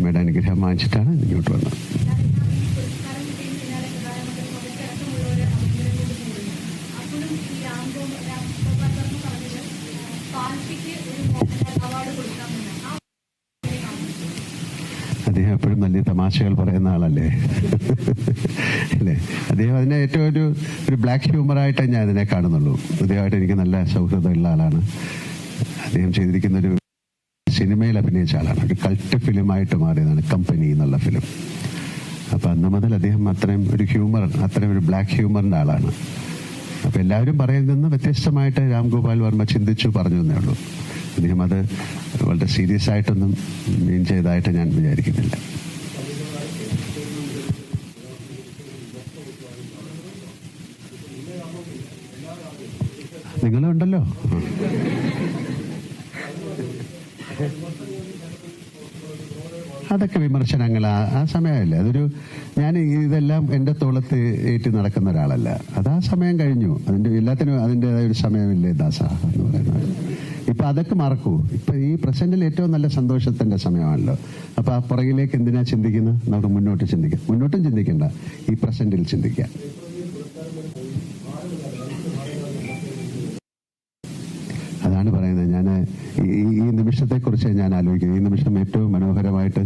അമ്മയുടെ അനുഗ്രഹം വാങ്ങിച്ചിട്ടാണ് ഇങ്ങോട്ട് വന്നത്. അദ്ദേഹം എപ്പോഴും വലിയ തമാശകൾ പറയുന്ന ആളല്ലേ അല്ലേ? അദ്ദേഹം അതിനെ ഏറ്റവും ഒരു ബ്ലാക്ക് ഹ്യൂമറായിട്ടേ ഞാൻ അതിനെ കാണുന്നുള്ളൂ. അദ്ദേഹമായിട്ട് എനിക്ക് നല്ല സൗഹൃദമുള്ള ആളാണ്. അദ്ദേഹം ചെയ്തിരിക്കുന്നൊരു സിനിമയിൽ അഭിനയിച്ച ആളാണ്. ഒരു കൾട്ട് ഫിലിമായിട്ട് മാറിയതാണ് കമ്പനി എന്നുള്ള ഫിലിം. അപ്പം അന്ന് മുതൽ അദ്ദേഹം അത്രയും ഒരു ബ്ലാക്ക് ഹ്യൂമറിൻ്റെ ആളാണ്. അപ്പം എല്ലാവരും പറയുന്നതെന്ന് വ്യത്യസ്തമായിട്ട് രാം ഗോപാൽ വർമ്മ ചിന്തിച്ചു പറഞ്ഞു എന്നേ ഉള്ളൂ. അദ്ദേഹം അത് വളരെ സീരിയസ് ആയിട്ടൊന്നും മീൻ ചെയ്തതായിട്ട് ഞാൻ വിചാരിക്കുന്നില്ല. നിങ്ങളുണ്ടല്ലോ. അതൊക്കെ വിമർശനങ്ങൾ ആ സമയമല്ലേ. ഞാൻ ഇതെല്ലാം എൻ്റെ തോളത്ത് ഏറ്റി നടക്കുന്ന ഒരാളല്ല. അത് ആ സമയം കഴിഞ്ഞു. എല്ലാത്തിനും അതിൻ്റെതായ ഒരു സമയമില്ലേ ദാസ എന്ന് പറയുന്നത്. ഇപ്പൊ അതൊക്കെ മറക്കൂ. ഇപ്പൊ ഈ പ്രസന്റിൽ ഏറ്റവും നല്ല സന്തോഷത്തിന്റെ സമയമാണല്ലോ. അപ്പൊ ആ പുറകിലേക്ക് എന്തിനാ ചിന്തിക്കുന്നത്? നമുക്ക് മുന്നോട്ട് ചിന്തിക്കാം. മുന്നോട്ടും ചിന്തിക്കണ്ട, ഈ പ്രസന്റിൽ ചിന്തിക്കാം. അതാണ് പറയുന്നത്. ഞാൻ ഈ നിമിഷത്തെക്കുറിച്ച് ഞാൻ ആലോചിക്കുന്നത്. ഈ നിമിഷം ഏറ്റവും മനോഹരമായിട്ട്